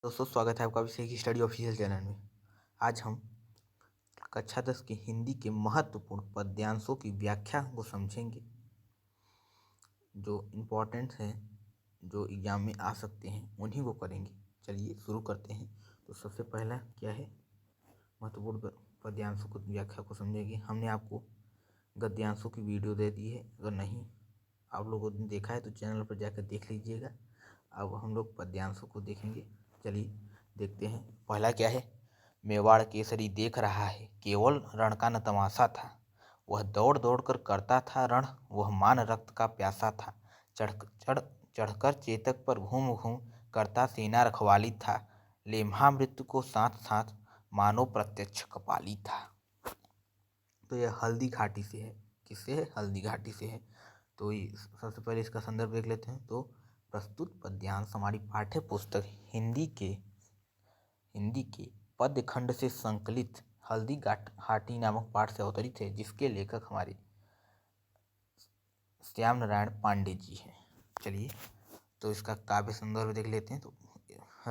दोस्तों स्वागत है आपका अभिषेक की स्टडी ऑफिशियल चैनल में। आज हम कक्षा 10 की हिंदी के महत्वपूर्ण पद्यांशों की व्याख्या को समझेंगे, जो इम्पोर्टेंट हैं, जो एग्जाम में आ सकते हैं, उन्हीं को करेंगे। चलिए शुरू करते हैं। तो सबसे पहला क्या है, महत्वपूर्ण पद्यांशों को व्याख्या को समझेंगे। हमने आपको गद्यांशों की वीडियो दे दी है, अगर नहीं आप लोगों ने देखा है तो चैनल पर जाकर देख लीजिएगा। अब हम लोग पद्यांशों को देखेंगे। चलिए देखते हैं। पहला क्या है, मेवाड़ केसरी देख रहा है, केवल रण का न तमाशा था। वह दौड़ दौड़ कर करता था रण, वह मान रक्त का प्यासा था। चढ़कर चेतक पर घूम घूम करता सेना रखवाली था। लेम्हा मृत्यु को साथ साथ मानो प्रत्यक्ष कपाली था। तो यह हल्दी घाटी से है। किससे है? हल्दी घाटी से है। तो सबसे पहले इसका संदर्भ देख लेते हैं। तो प्रस्तुत पद्यांश हमारी पाठ्य पुस्तक हिंदी के पद्य खंड से संकलित हल्दी घाटी नामक पाठ से अवतरित है, जिसके लेखक हमारे श्याम नारायण पांडे जी हैं। चलिए तो इसका काव्य संदर्भ देख लेते हैं। तो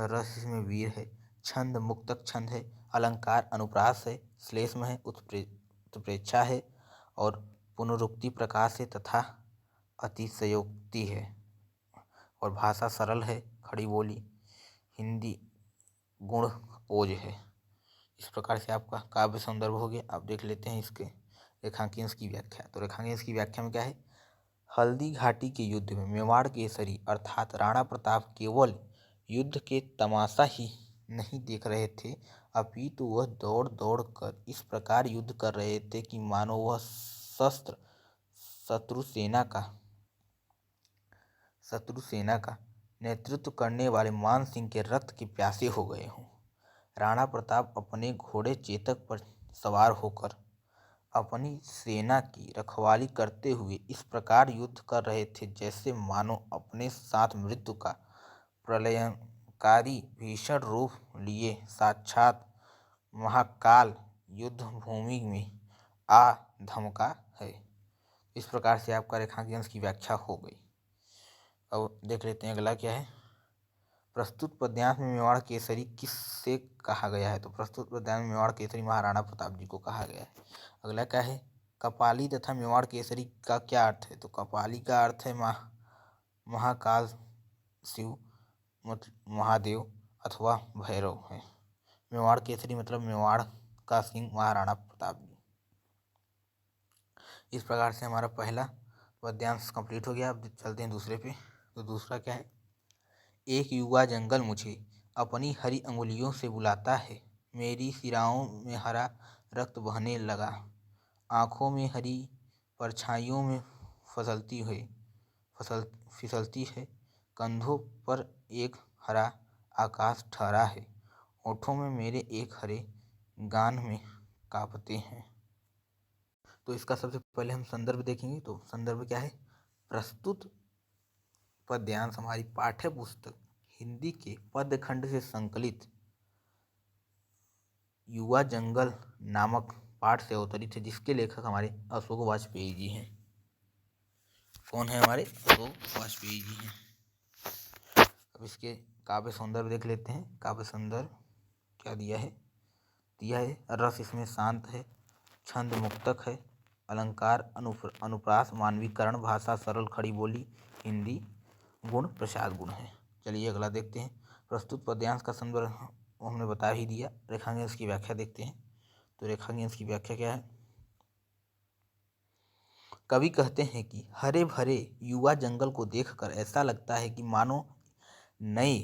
रस इसमें वीर है, छंद मुक्तक छंद है, अलंकार अनुप्रास है, श्लेष्म है, उत्प्रेक्षा है और पुनरुक्ति प्रकाश है तथा अतिशयोक्ति है और भाषा सरल है, खड़ी बोली, हिंदी गुण ओज है। इस प्रकार से आपका काव्य संदर्भ हो गया। अब देख लेते हैं इसके रेखांकन की व्याख्या। तो रेखांकन की व्याख्या में क्या है, हल्दी घाटी के युद्ध में मेवाड़ केसरी अर्थात राणा प्रताप केवल युद्ध के तमाशा ही नहीं देख रहे थे, अपितु वह दौड़ दौड़ कर इस प्रकार युद्ध कर रहे थे कि मानो वह शत्रु सेना का नेतृत्व करने वाले मान सिंह के रक्त के प्यासे हो गए हों। राणा प्रताप अपने घोड़े चेतक पर सवार होकर अपनी सेना की रखवाली करते हुए इस प्रकार युद्ध कर रहे थे, जैसे मानो अपने साथ मृत्यु का प्रलयंकारी भीषण रूप लिए साक्षात महाकाल युद्ध भूमि में आ धमका है। इस प्रकार से आपका रेखांकन की व्याख्या हो गई। अब देख लेते हैं अगला क्या है, प्रस्तुत पद्यांश में मेवाड़ केसरी किससे कहा गया है। तो प्रस्तुत पद्यांश में मेवाड़ केसरी महाराणा प्रताप जी को कहा गया है। अगला क्या है, कपाली तथा मेवाड़ केसरी का क्या अर्थ है। तो कपाली का अर्थ है महाकाल शिव महादेव अथवा भैरव है। मेवाड़ केसरी मतलब मेवाड़ का सिंह महाराणा प्रताप जी। इस प्रकार से हमारा पहला पद्यांश कंप्लीट हो गया। अब चलते हैं दूसरे पे। तो दूसरा क्या है, एक युवा जंगल मुझे अपनी हरी अंगुलियों से बुलाता है, मेरी सिराओं में हरा रक्त बहने लगा, आँखों में हरी परछाइयों में फिसलती है, कंधों पर एक हरा आकाश ठहरा है, होठों में मेरे एक हरे गान में कांपते हैं। तो इसका सबसे पहले हम संदर्भ देखेंगे। तो संदर्भ क्या है, प्रस्तुत पद्यांश हमारी पाठ्य पुस्तक हिंदी के पद्य खंड से संकलित युवा जंगल नामक पाठ से अवतरित है, जिसके लेखक हमारे अशोक वाजपेयी जी हैं। कौन है? हमारे अशोक वाजपेयी जी हैं। अब इसके काव्य संदर्भ देख लेते हैं। काव्य संदर्भ क्या दिया है, रस इसमें शांत है, छंद मुक्तक है, अलंकार अनुप्रास मानवीकरण, भाषा सरल, खड़ी बोली, हिंदी गुण प्रसाद गुण है। चलिए अगला देखते हैं। प्रस्तुत पद्यांश का संदर्भ हमने बता ही दिया। रेखांकन की व्याख्या देखते हैं। तो रेखांकन की व्याख्या क्या है, कवि कहते हैं कि हरे भरे युवा जंगल को देखकर ऐसा लगता है कि मानो नए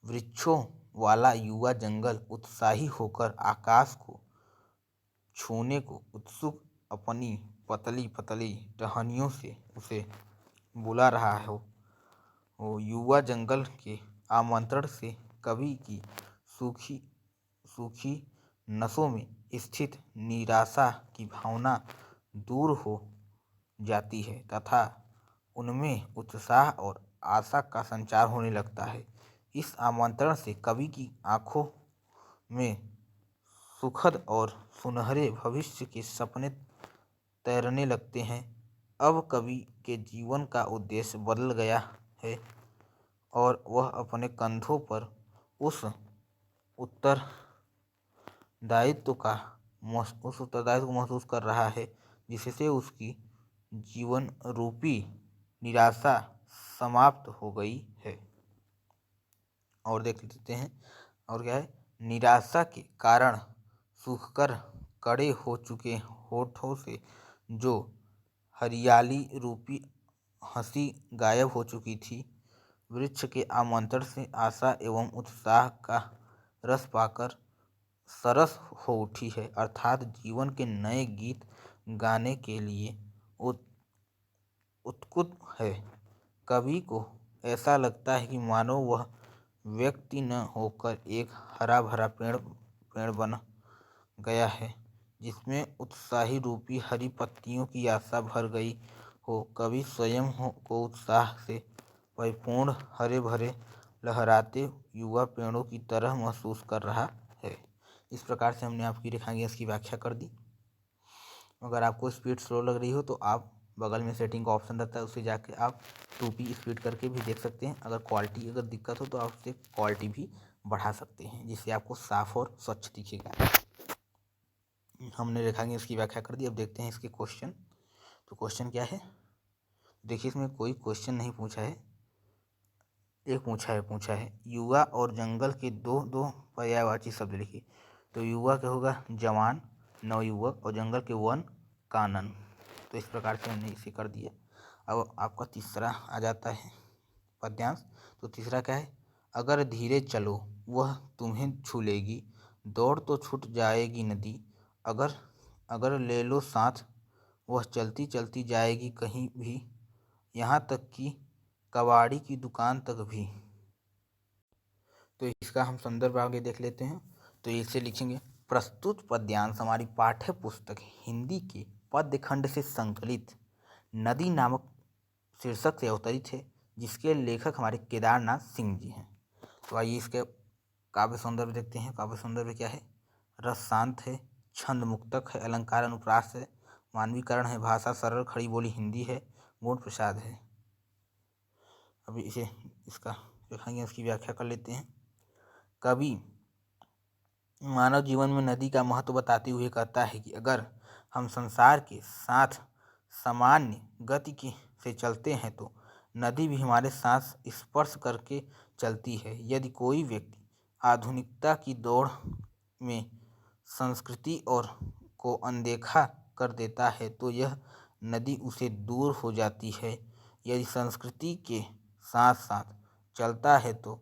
वृक्षों वाला युवा जंगल उत्साही होकर आकाश को छूने को उत्सुक अपनी पतली पतली टहनियों से उसे बुला रहा हो। वो युवा जंगल के आमंत्रण से कवि की सूखी नसों में स्थित निराशा की भावना दूर हो जाती है तथा उनमें उत्साह और आशा का संचार होने लगता है। इस आमंत्रण से कवि की आंखों में सुखद और सुनहरे भविष्य के सपने तैरने लगते हैं। अब कवि के जीवन का उद्देश्य बदल गया है और वह अपने कंधों पर उस उत्तरदायित्व को महसूस कर रहा है जिससे उसकी जीवन रूपी निराशा समाप्त हो गई है। और देख लेते हैं और क्या है, निराशा के कारण सूखकर कड़े हो चुके होठों से जो हरियाली रूपी हंसी गायब हो चुकी थी, वृक्ष के आमंत्रण से आशा एवं उत्साह का रस पाकर सरस हो उठी है, अर्थात जीवन के नए गीत गाने के लिए उत्सुक है। कवि को ऐसा लगता है कि मानो वह व्यक्ति न होकर एक हरा भरा पेड़ बन गया है जिसमें उत्साही रूपी हरी पत्तियों की आशा भर गई हो। कवि स्वयं को उत्साह से परिपूर्ण हरे भरे लहराते युवा पेड़ों की तरह महसूस कर रहा है। इस प्रकार से हमने आपकी रेखांकन की व्याख्या कर दी। अगर आपको स्पीड स्लो लग रही हो तो आप बगल में सेटिंग का ऑप्शन रहता है, उससे जाके आप 2p स्पीड करके भी देख सकते हैं। अगर दिक्कत हो तो आप उससे क्वालिटी भी बढ़ा सकते हैं जिससे आपको साफ और स्वच्छ दिखेगा। हमने रेखांकन इसकी व्याख्या कर दी। अब देखते हैं इसके क्वेश्चन। तो क्वेश्चन क्या है, देखिए इसमें कोई क्वेश्चन नहीं पूछा है, एक पूछा है युवा और जंगल के दो पर्यायवाची शब्द लिखिए। तो युवा क्या होगा, जवान, नवयुवक, और जंगल के वन, कानन। तो इस प्रकार से हमने इसे कर दिया। अब आपका तीसरा आ जाता है पद्यांश। तो तीसरा क्या है, अगर धीरे चलो वह तुम्हें छू लेगी, दौड़ तो छूट जाएगी नदी, अगर ले लो साथ वह चलती चलती जाएगी कहीं भी, यहाँ तक कि कबाड़ी की दुकान तक भी। तो इसका हम संदर्भ आगे देख लेते हैं। तो इसे लिखेंगे, प्रस्तुत पद्यांश हमारी पाठ्य पुस्तक हिंदी के पद्य खंड से संकलित नदी नामक शीर्षक से अवतरित है, जिसके लेखक हमारे केदारनाथ सिंह जी हैं। तो आइए इसके काव्य सौंदर्य देखते हैं। काव्य सौंदर्य क्या है, रस शांत है, छंद मुक्तक है, अलंकार अनुप्रास है, मानवीकरण है, भाषा सरल खड़ी बोली हिंदी है, गुण प्रसाद है। अभी इसका रेखांकन इसकी व्याख्या कर लेते हैं। कवि मानव जीवन में नदी का महत्व बताते हुए कहता है कि अगर हम संसार के साथ सामान्य गति से चलते हैं तो नदी भी हमारे साथ स्पर्श करके चलती है। यदि कोई व्यक्ति आधुनिकता की दौड़ में संस्कृति और को अनदेखा कर देता है तो यह नदी उसे दूर हो जाती है। यदि संस्कृति के साथ साथ चलता है तो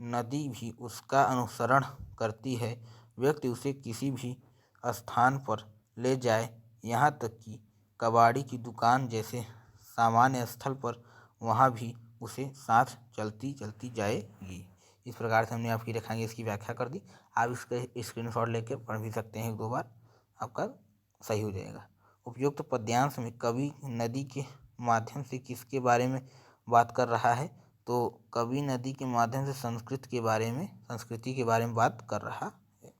नदी भी उसका अनुसरण करती है। व्यक्ति उसे किसी भी स्थान पर ले जाए, यहाँ तक कि कबाड़ी की दुकान जैसे सामान्य स्थल पर, वहाँ भी उसे साथ चलती चलती जाएगी। इस प्रकार से हमने आपकी रेखांकन इसकी व्याख्या कर दी। आप इसके स्क्रीनशॉट लेके पढ़ भी सकते हैं, 1-2 बार आपका सही हो जाएगा। उपयुक्त पद्यांश में कवि नदी के माध्यम से किसके बारे में बात कर रहा है, तो कवि नदी के माध्यम से संस्कृति के बारे में बात कर रहा है।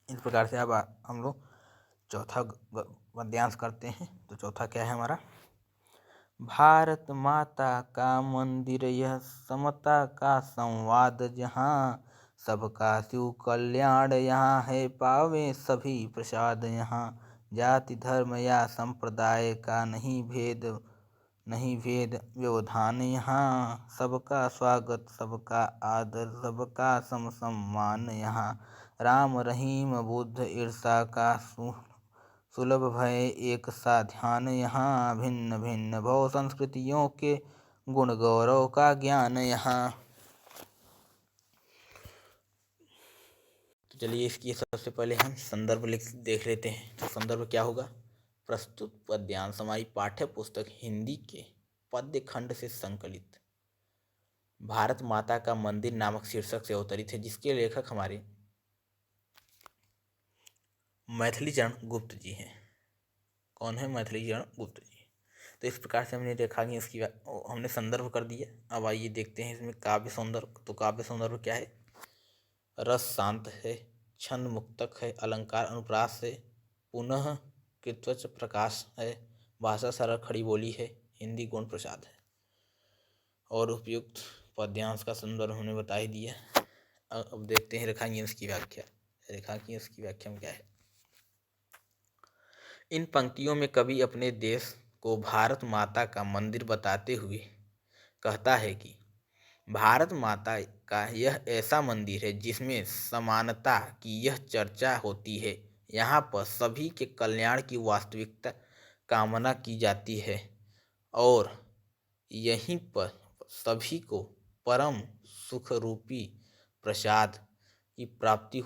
इस प्रकार से अब हम लोग चौथा पद्यांश करते हैं। तो चौथा क्या है हमारा, भारत माता का मंदिर यह समता का संवाद जहाँ, सबका शिव कल्याण यहाँ है, पावे सभी प्रसाद यहाँ, जाति धर्म या संप्रदाय का नहीं भेद व्यवधान यहाँ, सबका स्वागत सबका आदर सबका सम सम्मान यहाँ, राम रहीम बुद्ध ईर्षा का सुलभ भय एक सा ध्यान यहाँ, भिन्न भिन्न भव संस्कृतियों के गुण गौरव का ज्ञान यहाँ। तो चलिए इसकी सबसे पहले हम संदर्भ देख लेते हैं। तो संदर्भ क्या होगा, प्रस्तुत पद्यांश हमारी पाठ्य पुस्तक हिंदी के पद्य खंड से संकलित भारत माता का मंदिर नामक शीर्षक से अवतरित है, जिसके लेखक हमारे मैथिली चरण गुप्त जी हैं। कौन है, मैथिली चरण गुप्त जी। तो इस प्रकार से हमने देखा कि इसकी हमने संदर्भ कर दिया। अब आइए देखते हैं इसमें काव्य सौंदर्य। तो काव्य सौंदर्य क्या है, रस शांत है, छंद मुक्तक है, अलंकार अनुप्रास है, पुनः कृत्वच प्रकाश है, भाषा सरल खड़ी बोली है, हिंदी गुण प्रसाद है। और उपयुक्त पद्यांश का संदर्भ हमने बता ही दिया। अब देखते हैं रेखांश की व्याख्या। रेखांश की व्याख्या में क्या है? इन पंक्तियों में कवि अपने देश को भारत माता का मंदिर बताते हुए कहता है कि भारत माता का यह ऐसा मंदिर है जिसमें समानता की यह चर्चा होती है। यहाँ पर सभी के कल्याण की वास्तविकता कामना की जाती है और यहीं पर सभी को परम सुख रूपी प्रसाद की प्राप्ति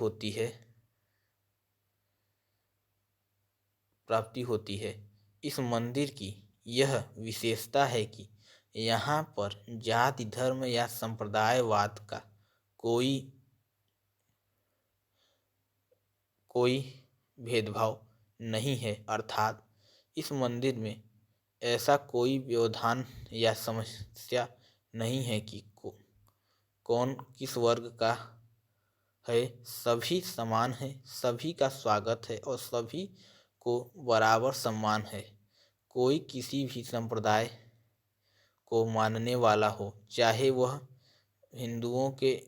होती है। इस मंदिर की यह विशेषता है कि यहाँ पर जाति धर्म या संप्रदायवाद का कोई भेदभाव नहीं है, अर्थात इस मंदिर में ऐसा कोई व्यवधान या समस्या नहीं है कि कौन किस वर्ग का है। सभी समान है, सभी का स्वागत है और सभी को बराबर सम्मान है। कोई किसी भी संप्रदाय को मानने वाला हो, चाहे वह हिंदुओं के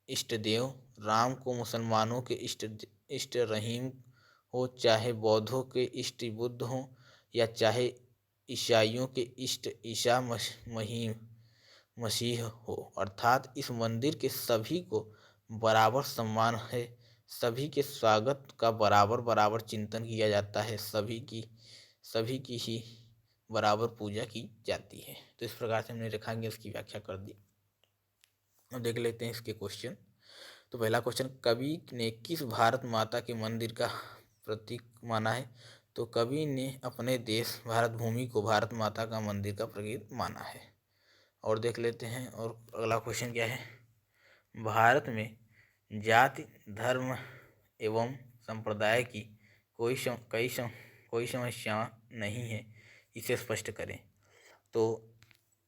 इष्ट देव राम को मुसलमानों के इष्ट रहीम हो, चाहे बौद्धों के इष्ट बुद्ध हो या चाहे ईसाइयों के इष्ट ईसा मसीह हो, अर्थात इस मंदिर के सभी को बराबर सम्मान है, सभी के स्वागत का बराबर चिंतन किया जाता है, सभी की ही बराबर पूजा की जाती है। तो इस प्रकार से हमने रेखांश इसकी व्याख्या कर दी। अब देख लेते हैं इसके क्वेश्चन। तो पहला क्वेश्चन, कवि ने किस भारत माता के मंदिर का प्रतीक माना है? तो कवि ने अपने देश भारत भूमि को भारत माता का मंदिर का प्रतीक माना है। और देख लेते हैं और अगला क्वेश्चन क्या है? भारत में जाति धर्म एवं संप्रदाय की कोई समस्या नहीं है, इसे स्पष्ट करें। तो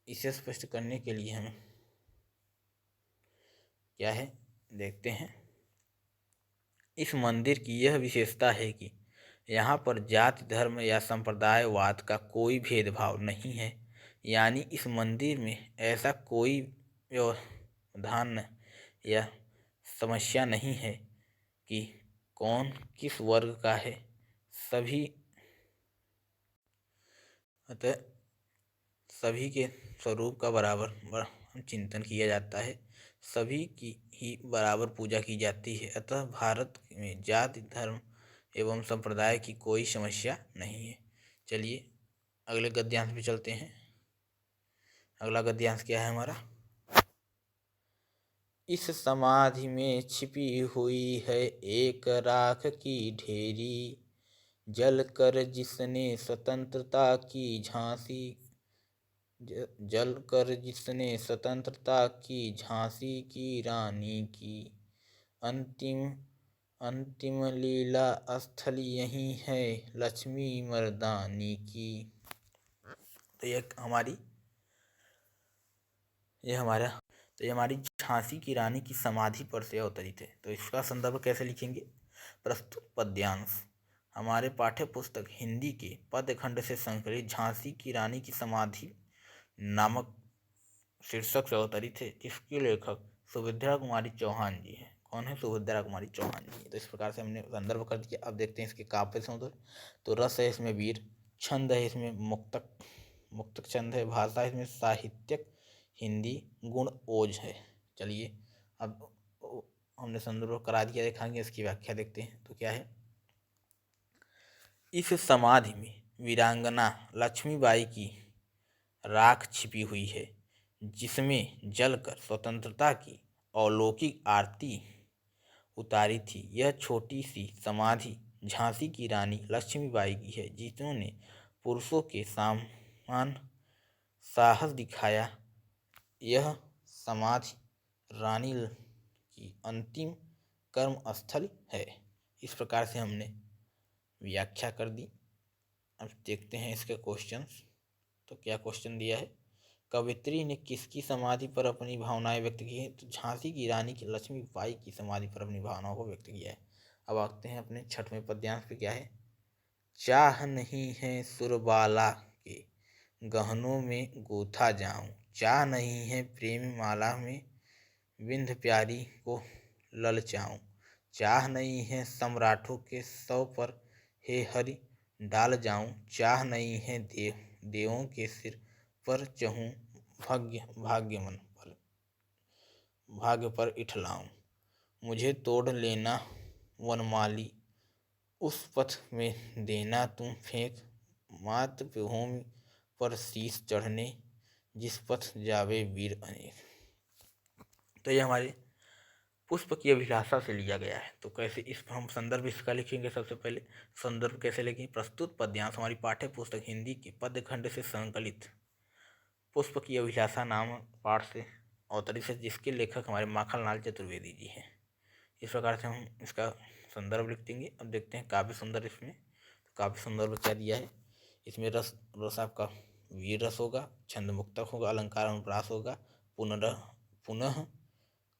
इसे स्पष्ट करने के लिए हमें क्या है देखते हैं। इस मंदिर की यह विशेषता है कि यहाँ पर जाति धर्म या संप्रदायवाद का कोई भेदभाव नहीं है, यानी इस मंदिर में ऐसा कोई व्यवधान या समस्या नहीं है कि कौन किस वर्ग का है। सभी के स्वरूप का बराबर चिंतन किया जाता है, सभी की ही बराबर पूजा की जाती है। अतः भारत में जाति धर्म एवं संप्रदाय की कोई समस्या नहीं है। चलिए अगले गद्यांश पे चलते हैं। अगला गद्यांश क्या है हमारा? इस समाधि में छिपी हुई है एक राख की ढेरी, जल कर जिसने स्वतंत्रता की झांसी की रानी की, अंतिम लीला स्थल यही है लक्ष्मी मर्दानी की। तो ये हमारी झांसी की रानी की समाधि पर से अवतरित है। तो इसका संदर्भ कैसे लिखेंगे? प्रस्तुत पद्यांश हमारे पाठ्य पुस्तक हिंदी के पद्यखंड से संकलित झांसी की रानी की समाधि नामक शीर्षक से अवतरित है, जिसके लेखक सुभद्रा कुमारी चौहान जी हैं। कौन है? सुभद्रा कुमारी चौहान जी। तो इस प्रकार से हमने संदर्भ कर दिया। अब देखते हैं इसके काव्य सौंदर्य। तो रस है इसमें वीर, छंद है इसमें मुक्तक छंद है, भाषा इसमें साहित्यक हिंदी, गुण ओज है। चलिए अब हमने संदर्भ करा दिया, देखेंगे इसकी व्याख्या देखते हैं। तो क्या है? इस समाधि में वीरांगना लक्ष्मीबाई की राख छिपी हुई है, जिसमें जलकर स्वतंत्रता की अलौकिक आरती उतारी थी। यह छोटी सी समाधि झांसी की रानी लक्ष्मीबाई की है, जिन्होंने पुरुषों के समान साहस दिखाया। यह समाधि रानी की अंतिम कर्म स्थल है। इस प्रकार से हमने व्याख्या कर दी। अब देखते हैं इसके क्वेश्चंस। तो क्या क्वेश्चन दिया है? कवित्री ने किसकी समाधि पर अपनी भावनाएं व्यक्त की है? तो झांसी की रानी की लक्ष्मीबाई की समाधि पर अपनी भावनाओं को व्यक्त किया है। अब आते हैं अपने छठवें पद्यांश पे। क्या है? चाह नहीं है सुरबाला के गहनों में गूथा जाऊं, चाह नहीं है प्रेम माला में विंध्य प्यारी को ललचाऊं। चाह नहीं है सम्राटों के सौ पर हे हरि डाल जाऊं। चाह नहीं है देवों के सिर पर चहूं। भाग्य पर इठलाऊं। मुझे तोड़ लेना वनमाली उस पथ में देना तुम फेंक। मातृभूमि पर शीश चढ़ने जिस पथ जावे वीर अनेक। तो ये हमारे पुष्प की अभिलाषा से लिया गया है। तो कैसे इस हम संदर्भ इसका लिखेंगे। सबसे पहले संदर्भ कैसे लिखेंगे। प्रस्तुत पद्यांश हमारी पाठ्य पुस्तक हिंदी के पद्य खंड से संकलित पुष्प की अभिलाषा नाम पाठ से अवतरित है, जिसके लेखक हमारे माखनलाल चतुर्वेदी जी हैं। इस प्रकार से हम इसका संदर्भ लिख देंगे। अब देखते हैं काव्य सुंदर। इसमें तो काव्य सुंदर में क्या दिया है। इसमें रस आपका वीर रस होगा, छंद मुक्तक होगा, अलंकार अनुप्रास होगा, पुनः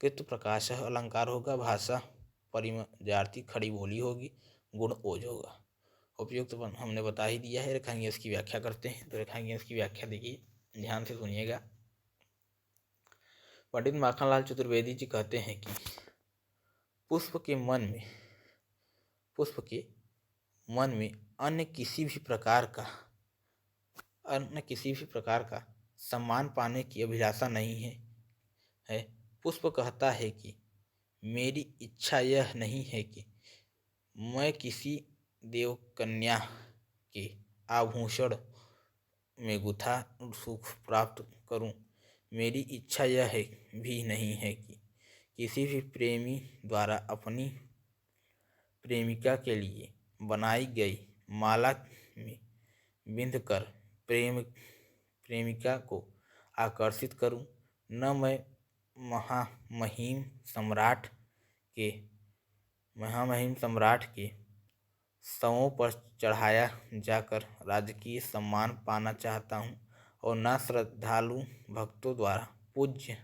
कृत प्रकाश अलंकार होगा, भाषा परिमजार्थी खड़ी बोली होगी, गुण ओज होगा। उपयुक्त हमने बता ही दिया है। रेखांग्यांश की व्याख्या करते हैं। तो रेखांग्यांश की व्याख्या देखिए, ध्यान से सुनिएगा। पंडित माखनलाल चतुर्वेदी जी कहते हैं कि पुष्प के मन में अन्य किसी भी प्रकार का सम्मान पाने की अभिलाषा नहीं है। पुष्प कहता है कि मेरी इच्छा यह नहीं है कि मैं किसी देवकन्या के आभूषण में गुथा सुख प्राप्त करूं। मेरी इच्छा यह भी नहीं है कि किसी भी प्रेमी द्वारा अपनी प्रेमिका के लिए बनाई गई माला में बिंधकर प्रेमिका को आकर्षित करूं। न मैं महामहिम सम्राट के शवों पर चढ़ाया जाकर राजकीय सम्मान पाना चाहता हूँ, और न श्रद्धालु भक्तों द्वारा पूज्य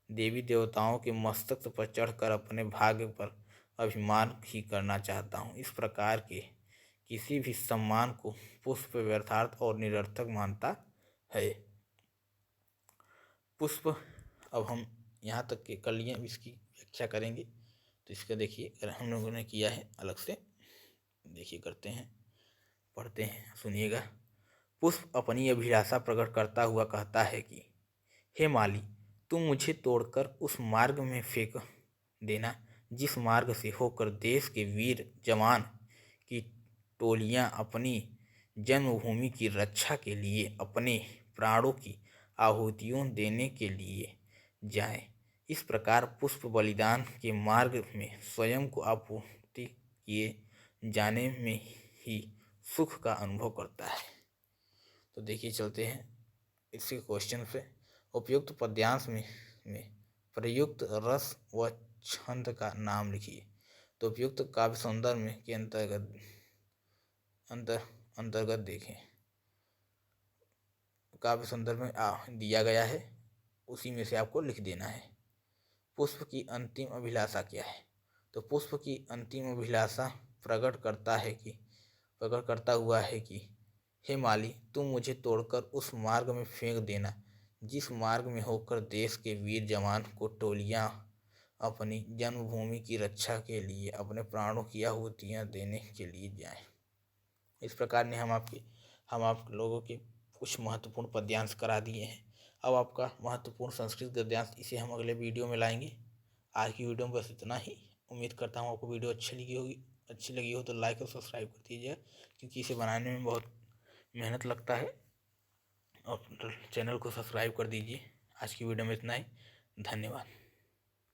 देवी देवताओं के मस्तक पर चढ़कर अपने भाग्य पर अभिमान ही करना चाहता हूँ। इस प्रकार के किसी भी सम्मान को पुष्प व्यर्थार्थ और निरर्थक मानता है। पुष्प अब हम यहाँ तक के कर लिए, इसकी व्याख्या करेंगे। तो इसका देखिए हम लोगों ने किया है अलग से, देखिए करते हैं, पढ़ते हैं, सुनिएगा। पुष्प अपनी अभिलाषा प्रकट करता हुआ कहता है कि हे माली, तुम मुझे तोड़कर उस मार्ग में फेंक देना जिस मार्ग से होकर देश के वीर जवान की टोलियां अपनी जन्मभूमि की रक्षा के लिए अपने प्राणों की आहुतियों देने के लिए जाएं। इस प्रकार पुष्प बलिदान के मार्ग में स्वयं को आपूर्ति किए जाने में ही सुख का अनुभव करता है। तो देखिए चलते हैं इसके क्वेश्चन पे। उपयुक्त पद्यांश में प्रयुक्त रस व छंद का नाम लिखिए। तो उपयुक्त काव्य सौंदर्य में के अंतर्गत देखें। काव्य सौंदर्य में दिया गया है, उसी में से आपको लिख देना है। पुष्प की अंतिम अभिलाषा क्या है। तो पुष्प की अंतिम अभिलाषा प्रकट करता हुआ है कि हे माली, तुम मुझे तोड़कर उस मार्ग में फेंक देना जिस मार्ग में होकर देश के वीर जवान को टोलियां अपनी जन्मभूमि की रक्षा के लिए अपने प्राणों की आहुतियां देने के लिए जाएं। इस प्रकार ने हम आप लोगों के कुछ महत्वपूर्ण पद्यांश करा दिए हैं। अब आपका महत्वपूर्ण संस्कृत गद्यांश, इसे हम अगले वीडियो में लाएंगे। आज की वीडियो में बस इतना ही। उम्मीद करता हूँ आपको वीडियो अच्छी लगी हो तो लाइक और सब्सक्राइब कर दीजिएगा, क्योंकि इसे बनाने में बहुत मेहनत लगता है। और चैनल को सब्सक्राइब कर दीजिए। आज की वीडियो में इतना ही। धन्यवाद।